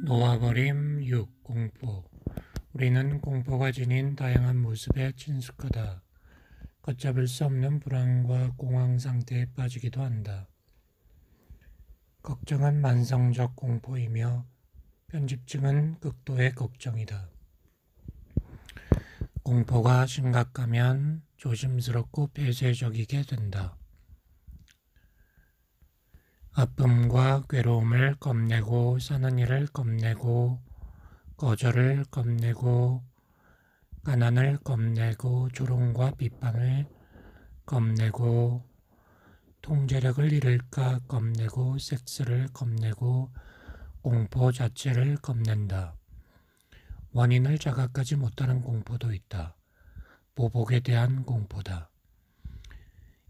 놓아버림 6. 공포. 우리는 공포가 지닌 다양한 모습에 친숙하다. 걷잡을 수 없는 불안과 공황 상태에 빠지기도 한다. 걱정은 만성적 공포이며 편집증은 극도의 걱정이다. 공포가 심각하면 조심스럽고 폐쇄적이게 된다. 아픔과 괴로움을 겁내고 사는 일을 겁내고 거절을 겁내고 가난을 겁내고 조롱과 비판을 겁내고 통제력을 잃을까 겁내고 섹스를 겁내고 공포 자체를 겁낸다. 원인을 자각하지 못하는 공포도 있다. 보복에 대한 공포다.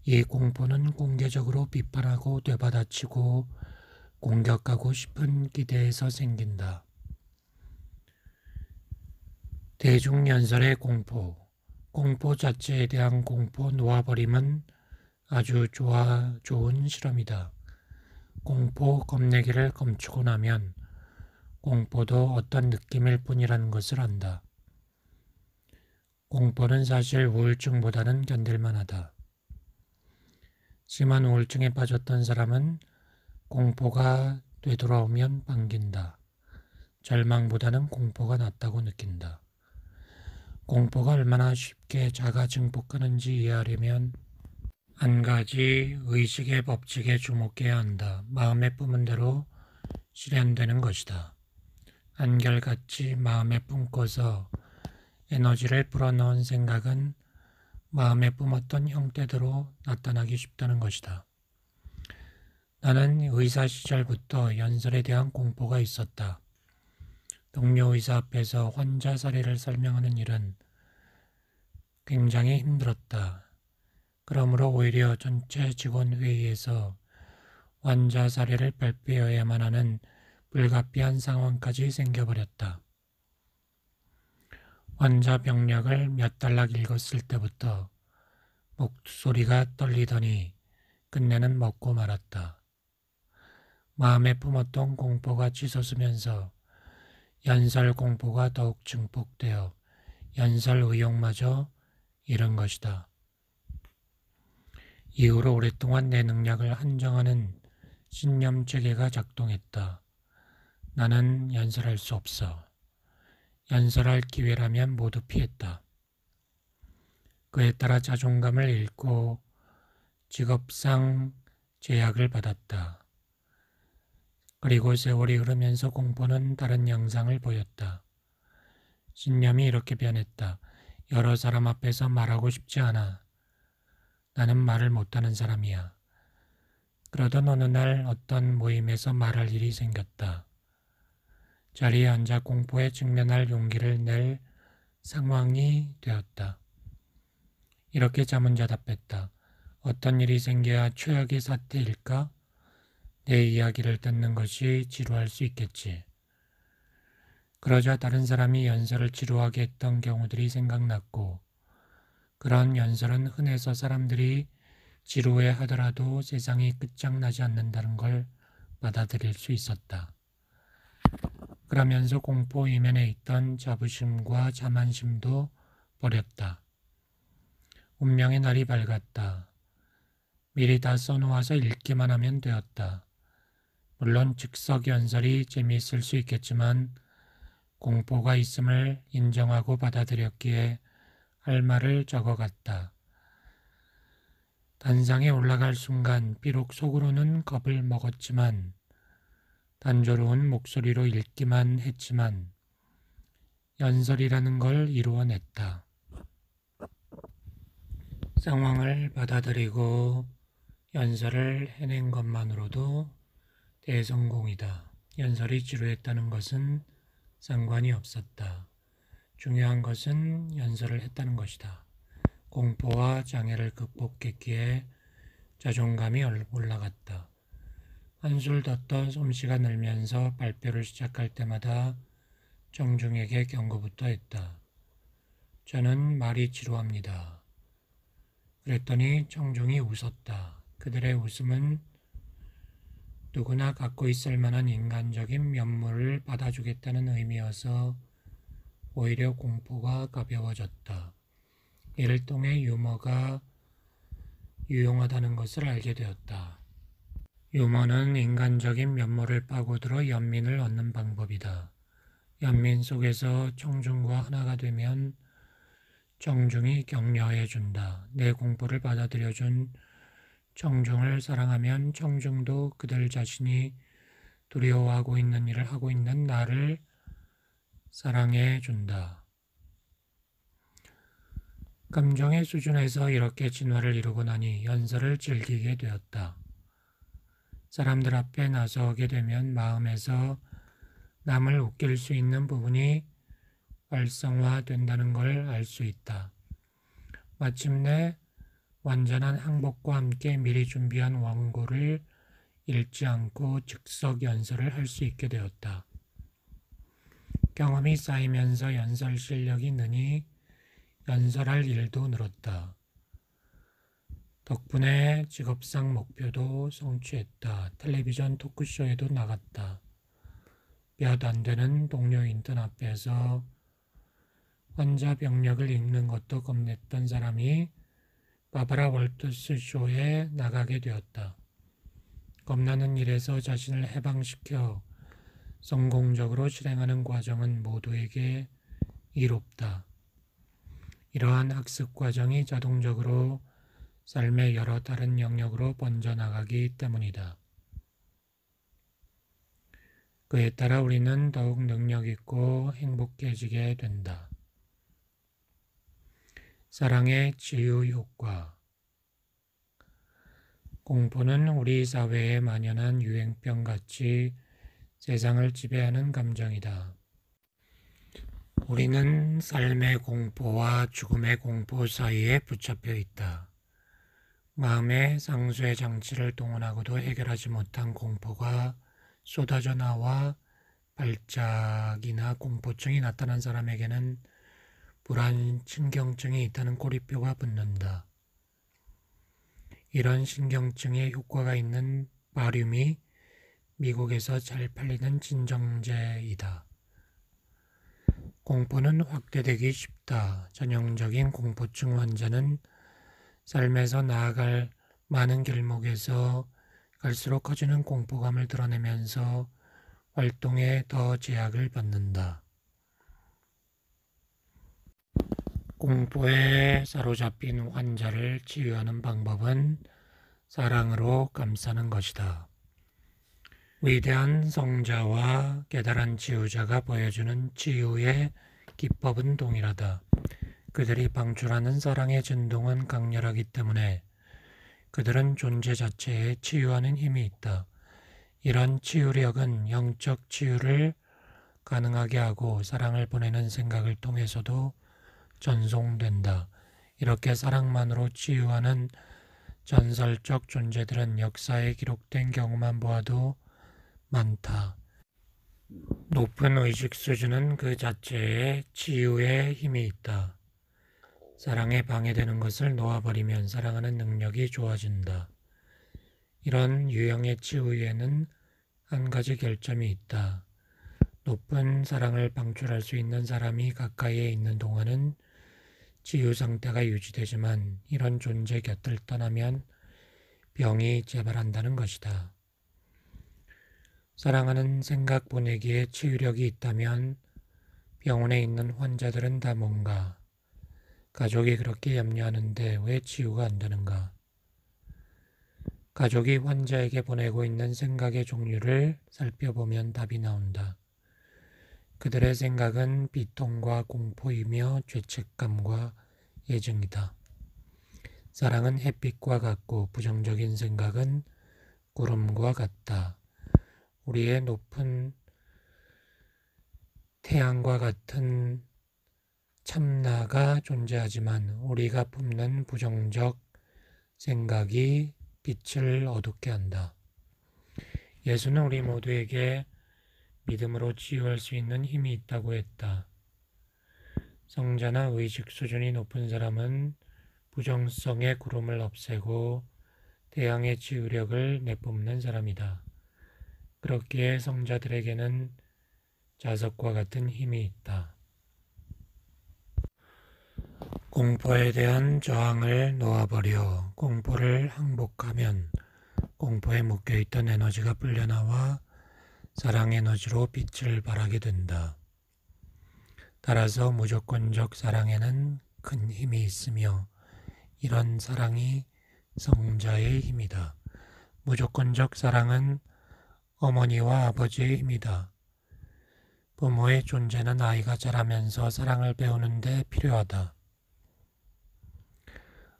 이 공포는 공개적으로 비판하고 되받아치고 공격하고 싶은 기대에서 생긴다. 대중연설의 공포, 공포 자체에 대한 공포 놓아버림은 아주 좋은 실험이다. 공포 겁내기를 감추고 나면 공포도 어떤 느낌일 뿐이라는 것을 안다. 공포는 사실 우울증보다는 견딜만하다. 심한 우울증에 빠졌던 사람은 공포가 되돌아오면 반긴다. 절망보다는 공포가 낫다고 느낀다. 공포가 얼마나 쉽게 자가 증폭하는지 이해하려면 한 가지 의식의 법칙에 주목해야 한다. 마음에 품은 대로 실현되는 것이다. 한결같이 마음에 품고서 에너지를 불어넣은 생각은 마음에 품었던 형태대로 나타나기 쉽다는 것이다. 나는 의사 시절부터 연설에 대한 공포가 있었다. 동료 의사 앞에서 환자 사례를 설명하는 일은 굉장히 힘들었다. 그러므로 오히려 전체 직원 회의에서 환자 사례를 발표해야만 하는 불가피한 상황까지 생겨버렸다. 환자 병력을 몇 달락 읽었을 때부터 목소리가 떨리더니 끝내는 먹고 말았다. 마음에 품었던 공포가 치솟으면서 연설 공포가 더욱 증폭되어 연설 의욕마저 잃은 것이다. 이후로 오랫동안 내 능력을 한정하는 신념 체계가 작동했다. 나는 연설할 수 없어. 연설할 기회라면 모두 피했다. 그에 따라 자존감을 잃고 직업상 제약을 받았다. 그리고 세월이 흐르면서 공포는 다른 양상을 보였다. 신념이 이렇게 변했다. 여러 사람 앞에서 말하고 싶지 않아. 나는 말을 못하는 사람이야. 그러던 어느 날 어떤 모임에서 말할 일이 생겼다. 자리에 앉아 공포에 직면할 용기를 낼 상황이 되었다. 이렇게 자문자답했다. 어떤 일이 생겨야 최악의 사태일까? 내 이야기를 듣는 것이 지루할 수 있겠지. 그러자 다른 사람이 연설을 지루하게 했던 경우들이 생각났고 그런 연설은 흔해서 사람들이 지루해 하더라도 세상이 끝장나지 않는다는 걸 받아들일 수 있었다. 그러면서 공포 이면에 있던 자부심과 자만심도 버렸다. 운명의 날이 밝았다. 미리 다 써놓아서 읽기만 하면 되었다. 물론 즉석 연설이 재미있을 수 있겠지만 공포가 있음을 인정하고 받아들였기에 할 말을 적어갔다. 단상에 올라갈 순간 비록 속으로는 겁을 먹었지만 단조로운 목소리로 읽기만 했지만 연설이라는 걸 이루어냈다. 상황을 받아들이고 연설을 해낸 것만으로도 대성공이다. 연설이 지루했다는 것은 상관이 없었다. 중요한 것은 연설을 했다는 것이다. 공포와 장애를 극복했기에 자존감이 올라갔다. 한술 더 떠 솜씨가 늘면서 발표를 시작할 때마다 청중에게 경고부터 했다. 저는 말이 지루합니다. 그랬더니 청중이 웃었다. 그들의 웃음은 누구나 갖고 있을 만한 인간적인 면모를 받아주겠다는 의미여서 오히려 공포가 가벼워졌다. 이를 통해 유머가 유용하다는 것을 알게 되었다. 유머는 인간적인 면모를 파고들어 연민을 얻는 방법이다. 연민 속에서 청중과 하나가 되면 청중이 격려해준다. 내 공포를 받아들여준 청중을 사랑하면 청중도 그들 자신이 두려워하고 있는 일을 하고 있는 나를 사랑해준다. 감정의 수준에서 이렇게 진화를 이루고 나니 연설을 즐기게 되었다. 사람들 앞에 나서게 되면 마음에서 남을 웃길 수 있는 부분이 활성화된다는 걸 알 수 있다. 마침내 완전한 항복과 함께 미리 준비한 원고를 읽지 않고 즉석 연설을 할 수 있게 되었다. 경험이 쌓이면서 연설 실력이 느니 연설할 일도 늘었다. 덕분에 직업상 목표도 성취했다. 텔레비전 토크쇼에도 나갔다. 몇 안 되는 동료 인턴 앞에서 환자 병력을 읽는 것도 겁냈던 사람이 바바라 월터스 쇼에 나가게 되었다. 겁나는 일에서 자신을 해방시켜 성공적으로 실행하는 과정은 모두에게 이롭다. 이러한 학습 과정이 자동적으로 삶의 여러 다른 영역으로 번져나가기 때문이다. 그에 따라 우리는 더욱 능력있고 행복해지게 된다. 사랑의 치유 효과. 공포는 우리 사회에 만연한 유행병같이 세상을 지배하는 감정이다. 우리는 삶의 공포와 죽음의 공포 사이에 붙잡혀 있다. 마음의 상수의 장치를 동원하고도 해결하지 못한 공포가 쏟아져 나와 발작이나 공포증이 나타난 사람에게는 불안 신경증이 있다는 꼬리표가 붙는다. 이런 신경증에 효과가 있는 바륨이 미국에서 잘 팔리는 진정제이다. 공포는 확대되기 쉽다. 전형적인 공포증 환자는 삶에서 나아갈 많은 길목에서 갈수록 커지는 공포감을 드러내면서 활동에 더 제약을 받는다. 공포에 사로잡힌 환자를 치유하는 방법은 사랑으로 감싸는 것이다. 위대한 성자와 깨달은 치유자가 보여주는 치유의 기법은 동일하다. 그들이 방출하는 사랑의 진동은 강렬하기 때문에 그들은 존재 자체에 치유하는 힘이 있다. 이런 치유력은 영적 치유를 가능하게 하고 사랑을 보내는 생각을 통해서도 전송된다. 이렇게 사랑만으로 치유하는 전설적 존재들은 역사에 기록된 경우만 보아도 많다. 높은 의식 수준은 그 자체에 치유의 힘이 있다. 사랑에 방해되는 것을 놓아버리면 사랑하는 능력이 좋아진다. 이런 유형의 치유에는 한 가지 결점이 있다. 높은 사랑을 방출할 수 있는 사람이 가까이에 있는 동안은 치유 상태가 유지되지만 이런 존재 곁을 떠나면 병이 재발한다는 것이다. 사랑하는 생각 보내기에 치유력이 있다면 병원에 있는 환자들은 다 뭔가 가족이 그렇게 염려하는데 왜 치유가 안 되는가? 가족이 환자에게 보내고 있는 생각의 종류를 살펴보면 답이 나온다. 그들의 생각은 비통과 공포이며 죄책감과 애증이다. 사랑은 햇빛과 같고 부정적인 생각은 구름과 같다. 우리의 높은 태양과 같은 참나가 존재하지만 우리가 품는 부정적 생각이 빛을 어둡게 한다. 예수는 우리 모두에게 믿음으로 치유할 수 있는 힘이 있다고 했다. 성자나 의식 수준이 높은 사람은 부정성의 구름을 없애고 태양의 치유력을 내뿜는 사람이다. 그렇기에 성자들에게는 자석과 같은 힘이 있다. 공포에 대한 저항을 놓아버려 공포를 항복하면 공포에 묶여있던 에너지가 풀려나와 사랑 에너지로 빛을 발하게 된다. 따라서 무조건적 사랑에는 큰 힘이 있으며 이런 사랑이 성자의 힘이다. 무조건적 사랑은 어머니와 아버지의 힘이다. 부모의 존재는 아이가 자라면서 사랑을 배우는 데 필요하다.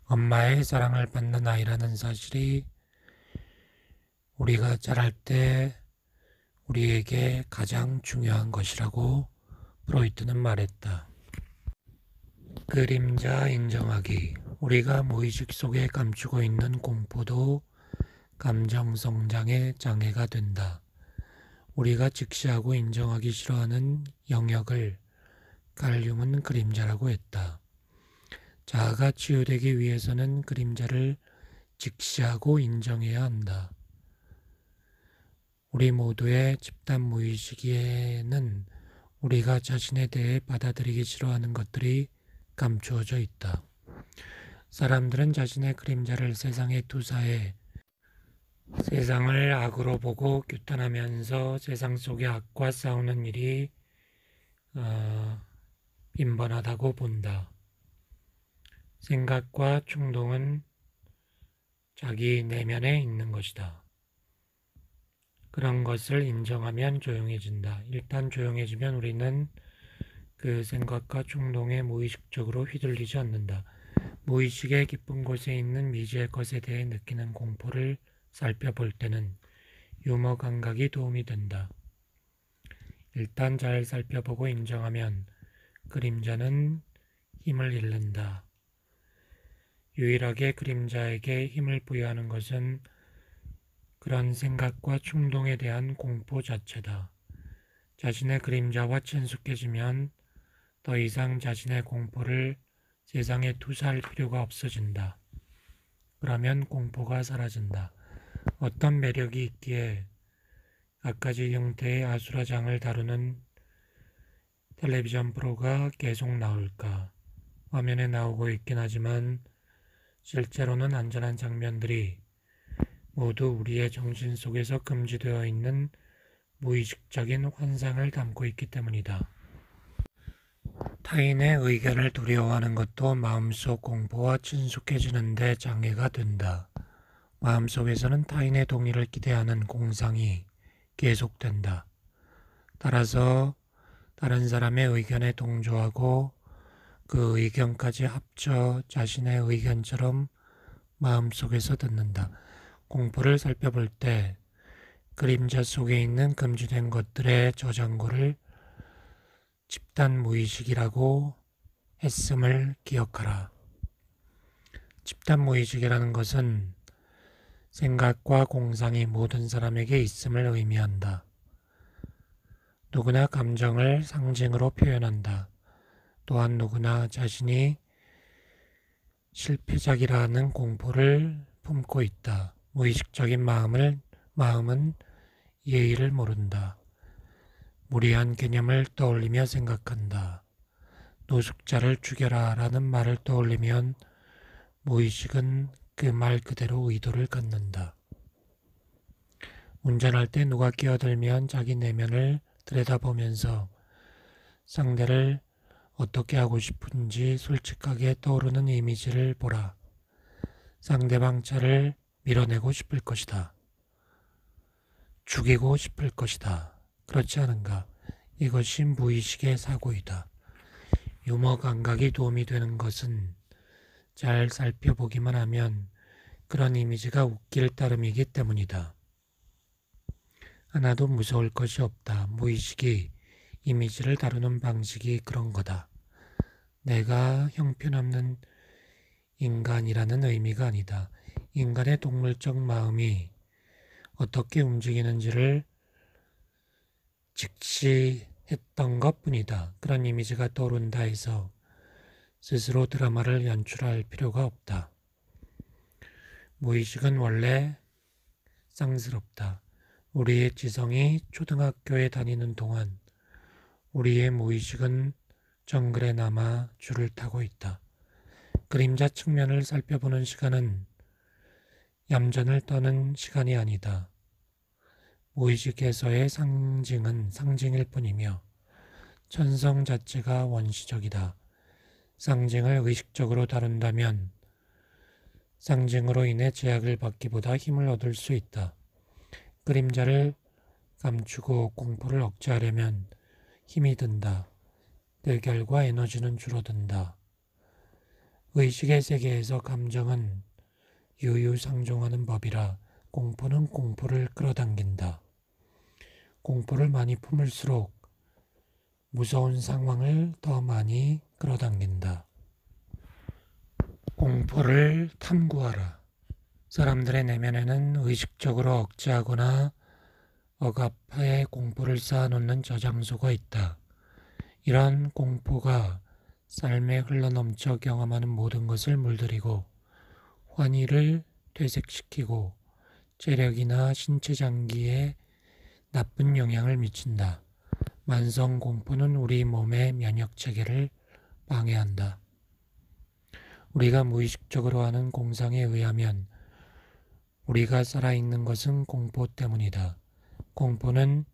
엄마의 사랑을 받는 아이라는 사실이 우리가 자랄 때 우리에게 가장 중요한 것이라고 프로이트는 말했다. 그림자 인정하기. 우리가 무의식 속에 감추고 있는 공포도 감정 성장의 장애가 된다. 우리가 직시하고 인정하기 싫어하는 영역을 칼륨은 그림자라고 했다. 자아가 치유되기 위해서는 그림자를 직시하고 인정해야 한다. 우리 모두의 집단 무의식에는 우리가 자신에 대해 받아들이기 싫어하는 것들이 감추어져 있다. 사람들은 자신의 그림자를 세상에 투사해 세상을 악으로 보고 규탄하면서 세상 속의 악과 싸우는 일이 빈번하다고 본다. 생각과 충동은 자기 내면에 있는 것이다. 그런 것을 인정하면 조용해진다. 일단 조용해지면 우리는 그 생각과 충동에 무의식적으로 휘둘리지 않는다. 무의식의 깊은 곳에 있는 미지의 것에 대해 느끼는 공포를 살펴볼 때는 유머 감각이 도움이 된다. 일단 잘 살펴보고 인정하면 그림자는 힘을 잃는다. 유일하게 그림자에게 힘을 부여하는 것은 그런 생각과 충동에 대한 공포 자체다. 자신의 그림자와 친숙해지면 더 이상 자신의 공포를 세상에 투사할 필요가 없어진다. 그러면 공포가 사라진다. 어떤 매력이 있기에 갖가지 형태의 아수라장을 다루는 텔레비전 프로가 계속 나올까? 화면에 나오고 있긴 하지만 실제로는 안전한 장면들이 모두 우리의 정신 속에서 금지되어 있는 무의식적인 환상을 담고 있기 때문이다. 타인의 의견을 두려워하는 것도 마음속 공포와 친숙해지는 데 장애가 된다. 마음속에서는 타인의 동의를 기대하는 공상이 계속된다. 따라서 다른 사람의 의견에 동조하고 그 의견까지 합쳐 자신의 의견처럼 마음속에서 듣는다. 공포를 살펴볼 때 그림자 속에 있는 금지된 것들의 저장고를 집단 무의식이라고 했음을 기억하라. 집단 무의식이라는 것은 생각과 공상이 모든 사람에게 있음을 의미한다. 누구나 감정을 상징으로 표현한다. 또한 누구나 자신이 실패작이라는 공포를 품고 있다. 무의식적인 마음은 예의를 모른다. 무리한 개념을 떠올리며 생각한다. 노숙자를 죽여라 라는 말을 떠올리면 무의식은 그 말 그대로 의도를 갖는다. 운전할 때 누가 끼어들면 자기 내면을 들여다보면서 상대를 어떻게 하고 싶은지 솔직하게 떠오르는 이미지를 보라. 상대방 차를 밀어내고 싶을 것이다. 죽이고 싶을 것이다. 그렇지 않은가? 이것이 무의식의 사고이다. 유머 감각이 도움이 되는 것은 잘 살펴보기만 하면 그런 이미지가 웃길 따름이기 때문이다. 하나도 무서울 것이 없다. 무의식이 이미지를 다루는 방식이 그런 거다. 내가 형편없는 인간이라는 의미가 아니다. 인간의 동물적 마음이 어떻게 움직이는지를 직시했던 것뿐이다. 그런 이미지가 떠오른다 해서 스스로 드라마를 연출할 필요가 없다. 무의식은 원래 쌍스럽다. 우리의 지성이 초등학교에 다니는 동안 우리의 무의식은 정글에 남아 줄을 타고 있다. 그림자 측면을 살펴보는 시간은 얌전을 떠는 시간이 아니다. 무의식에서의 상징은 상징일 뿐이며 천성 자체가 원시적이다. 상징을 의식적으로 다룬다면 상징으로 인해 제약을 받기보다 힘을 얻을 수 있다. 그림자를 감추고 공포를 억제하려면 힘이 든다. 그 결과 에너지는 줄어든다. 의식의 세계에서 감정은 유유상종하는 법이라 공포는 공포를 끌어당긴다. 공포를 많이 품을수록 무서운 상황을 더 많이 끌어당긴다. 공포를 탐구하라. 사람들의 내면에는 의식적으로 억제하거나 억압해 공포를 쌓아놓는 저장소가 있다. 이러한 공포가 삶에 흘러넘쳐 경험하는 모든 것을 물들이고 환희를 퇴색시키고 체력이나 신체 장기에 나쁜 영향을 미친다. 만성 공포는 우리 몸의 면역 체계를 방해한다. 우리가 무의식적으로 하는 공상에 의하면 우리가 살아있는 것은 공포 때문이다. 공포는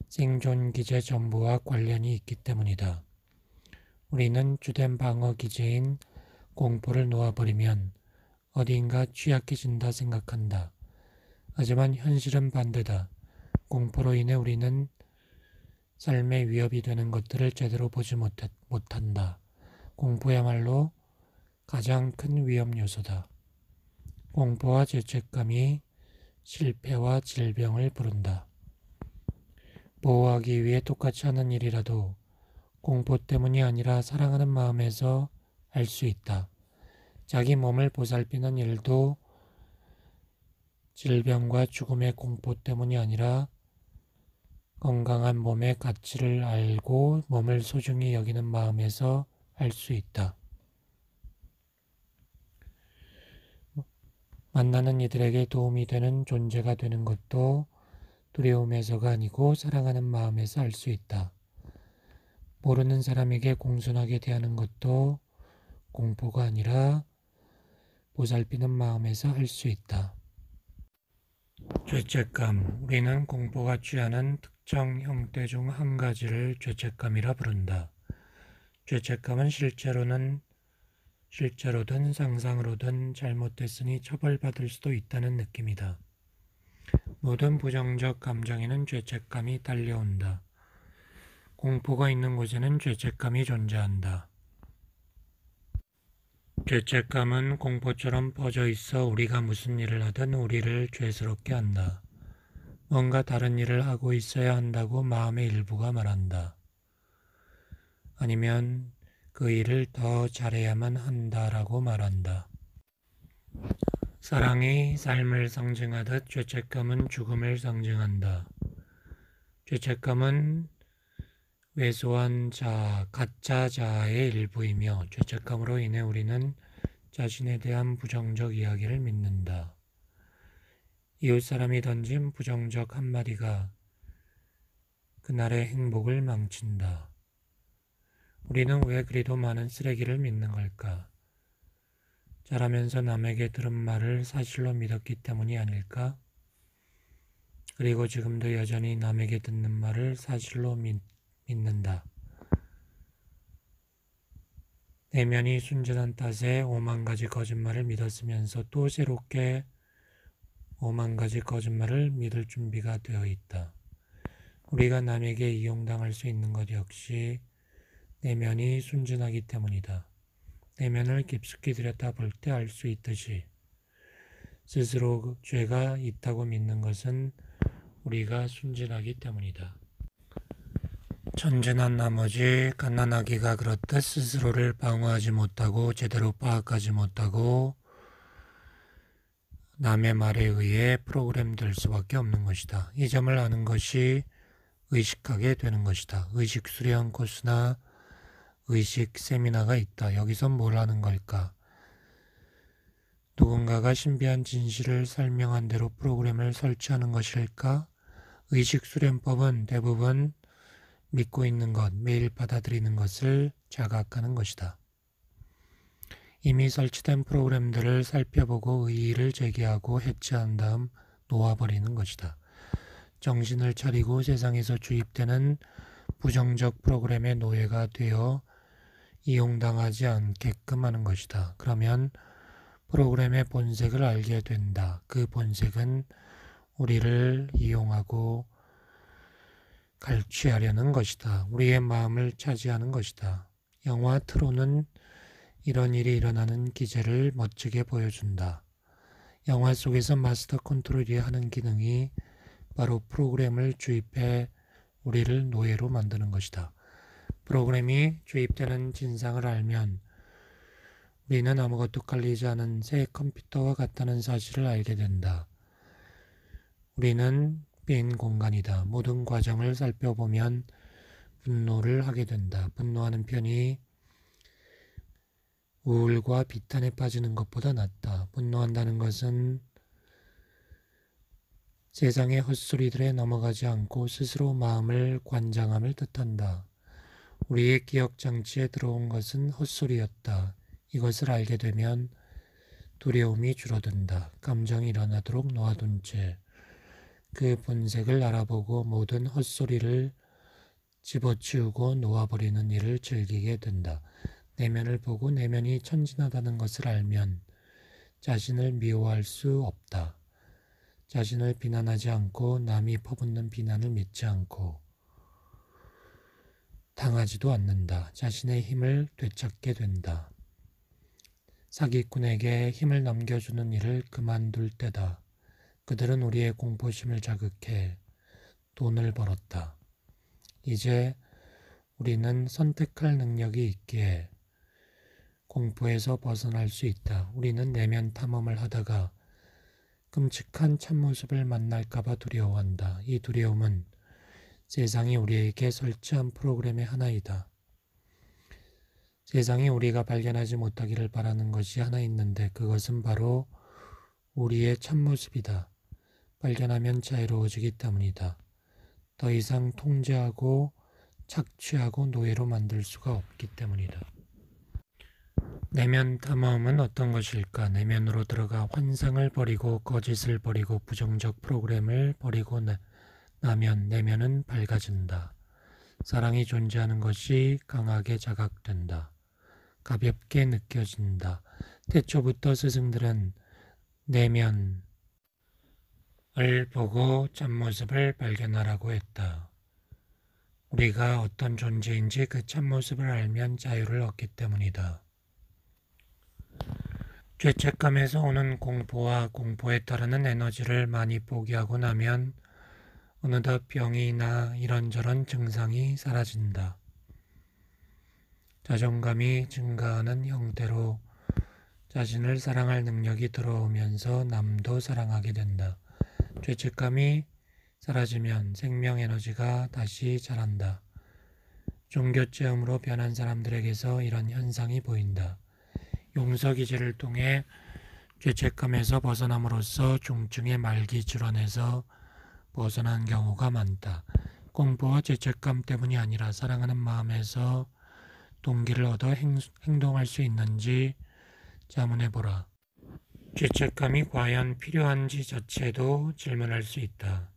생존 기제 전부와 관련이 있기 때문이다. 우리는 주된 방어 기제인 공포를 놓아버리면 어딘가 취약해진다 생각한다. 하지만 현실은 반대다. 공포로 인해 우리는 삶의 위협이 되는 것들을 제대로 보지 못한다. 공포야말로 가장 큰 위험 요소다. 공포와 죄책감이 실패와 질병을 부른다. 보호하기 위해 똑같이 하는 일이라도 공포 때문이 아니라 사랑하는 마음에서 할 수 있다. 자기 몸을 보살피는 일도 질병과 죽음의 공포 때문이 아니라 건강한 몸의 가치를 알고 몸을 소중히 여기는 마음에서 할 수 있다. 만나는 이들에게 도움이 되는 존재가 되는 것도 두려움에서가 아니고 사랑하는 마음에서 할 수 있다. 모르는 사람에게 공손하게 대하는 것도 공포가 아니라 보살피는 마음에서 할 수 있다. 죄책감. 우리는 공포가 취하는 특정 형태 중 한 가지를 죄책감이라 부른다. 죄책감은 실제로든 상상으로든 잘못됐으니 처벌받을 수도 있다는 느낌이다. 모든 부정적 감정에는 죄책감이 달려온다. 공포가 있는 곳에는 죄책감이 존재한다. 죄책감은 공포처럼 퍼져 있어 우리가 무슨 일을 하든 우리를 죄스럽게 한다. 뭔가 다른 일을 하고 있어야 한다고 마음의 일부가 말한다. 아니면 그 일을 더 잘해야만 한다라고 말한다. 사랑이 삶을 상징하듯 죄책감은 죽음을 상징한다. 죄책감은 왜소한 자, 가짜 자아의 일부이며 죄책감으로 인해 우리는 자신에 대한 부정적 이야기를 믿는다. 이웃 사람이 던진 부정적 한마디가 그날의 행복을 망친다. 우리는 왜 그리도 많은 쓰레기를 믿는 걸까? 자라면서 남에게 들은 말을 사실로 믿었기 때문이 아닐까? 그리고 지금도 여전히 남에게 듣는 말을 사실로 믿는다. 내면이 순진한 탓에 5만 가지 거짓말을 믿었으면서 또 새롭게 5만 가지 거짓말을 믿을 준비가 되어 있다. 우리가 남에게 이용당할 수 있는 것 역시 내면이 순진하기 때문이다. 내면을 깊숙이 들여다볼 때 알 수 있듯이 스스로 죄가 있다고 믿는 것은 우리가 순진하기 때문이다. 천진한 나머지 갓난아기가 그렇듯 스스로를 방어하지 못하고 제대로 파악하지 못하고 남의 말에 의해 프로그램될 수밖에 없는 것이다. 이 점을 아는 것이 의식하게 되는 것이다. 의식 수련 코스나 의식 세미나가 있다. 여기서 뭘 하는 걸까? 누군가가 신비한 진실을 설명한 대로 프로그램을 설치하는 것일까? 의식 수련법은 대부분 믿고 있는 것, 매일 받아들이는 것을 자각하는 것이다. 이미 설치된 프로그램들을 살펴보고 의의를 제기하고 해체한 다음 놓아버리는 것이다. 정신을 차리고 세상에서 주입되는 부정적 프로그램의 노예가 되어 이용당하지 않게끔 하는 것이다. 그러면 프로그램의 본색을 알게 된다. 그 본색은 우리를 이용하고 갈취하려는 것이다. 우리의 마음을 차지하는 것이다. 영화 트론은 이런 일이 일어나는 기제를 멋지게 보여준다. 영화 속에서 마스터 컨트롤이 하는 기능이 바로 프로그램을 주입해 우리를 노예로 만드는 것이다. 프로그램이 주입되는 진상을 알면 우리는 아무것도 깔리지 않은 새 컴퓨터와 같다는 사실을 알게 된다. 우리는 빈 공간이다. 모든 과정을 살펴보면 분노를 하게 된다. 분노하는 편이 우울과 비탄에 빠지는 것보다 낫다. 분노한다는 것은 세상의 헛소리들에 넘어가지 않고 스스로 마음을 관장함을 뜻한다. 우리의 기억장치에 들어온 것은 헛소리였다. 이것을 알게 되면 두려움이 줄어든다. 감정이 일어나도록 놓아둔 채 그 본색을 알아보고 모든 헛소리를 집어치우고 놓아버리는 일을 즐기게 된다. 내면을 보고 내면이 천진하다는 것을 알면 자신을 미워할 수 없다. 자신을 비난하지 않고 남이 퍼붓는 비난을 믿지 않고 당하지도 않는다. 자신의 힘을 되찾게 된다. 사기꾼에게 힘을 넘겨주는 일을 그만둘 때다. 그들은 우리의 공포심을 자극해 돈을 벌었다. 이제 우리는 선택할 능력이 있기에 공포에서 벗어날 수 있다. 우리는 내면 탐험을 하다가 끔찍한 참모습을 만날까봐 두려워한다. 이 두려움은 세상이 우리에게 설치한 프로그램의 하나이다. 세상이 우리가 발견하지 못하기를 바라는 것이 하나 있는데 그것은 바로 우리의 참모습이다. 발견하면 자유로워지기 때문이다. 더 이상 통제하고 착취하고 노예로 만들 수가 없기 때문이다. 내면 탐험은 어떤 것일까? 내면으로 들어가 환상을 버리고 거짓을 버리고 부정적 프로그램을 버리고 나면 내면은 밝아진다. 사랑이 존재하는 것이 강하게 자각된다. 가볍게 느껴진다. 태초부터 스승들은 내면을 보고 참모습을 발견하라고 했다. 우리가 어떤 존재인지 그 참모습을 알면 자유를 얻기 때문이다. 죄책감에서 오는 공포와 공포에 따르는 에너지를 많이 포기하고 나면 어느덧 병이나 이런저런 증상이 사라진다. 자존감이 증가하는 형태로 자신을 사랑할 능력이 들어오면서 남도 사랑하게 된다. 죄책감이 사라지면 생명 에너지가 다시 자란다. 종교체험으로 변한 사람들에게서 이런 현상이 보인다. 용서 기제를 통해 죄책감에서 벗어남으로써 중증의 말기 질환에서 벗어난 경우가 많다. 공포와 죄책감 때문이 아니라 사랑하는 마음에서 동기를 얻어 행동할 수 있는지 자문해보라. 죄책감이 과연 필요한지 자체도 질문할 수 있다.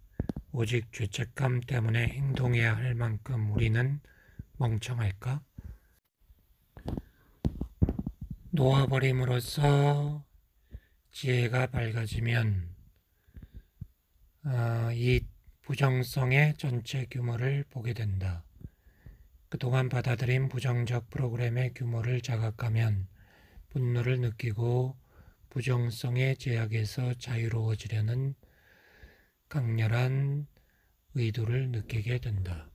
오직 죄책감 때문에 행동해야 할 만큼 우리는 멍청할까? 놓아버림으로써 지혜가 밝아지면 이 부정성의 전체 규모를 보게 된다. 그동안 받아들인 부정적 프로그램의 규모를 자각하면 분노를 느끼고 부정성의 제약에서 자유로워지려는 강렬한 의도를 느끼게 된다.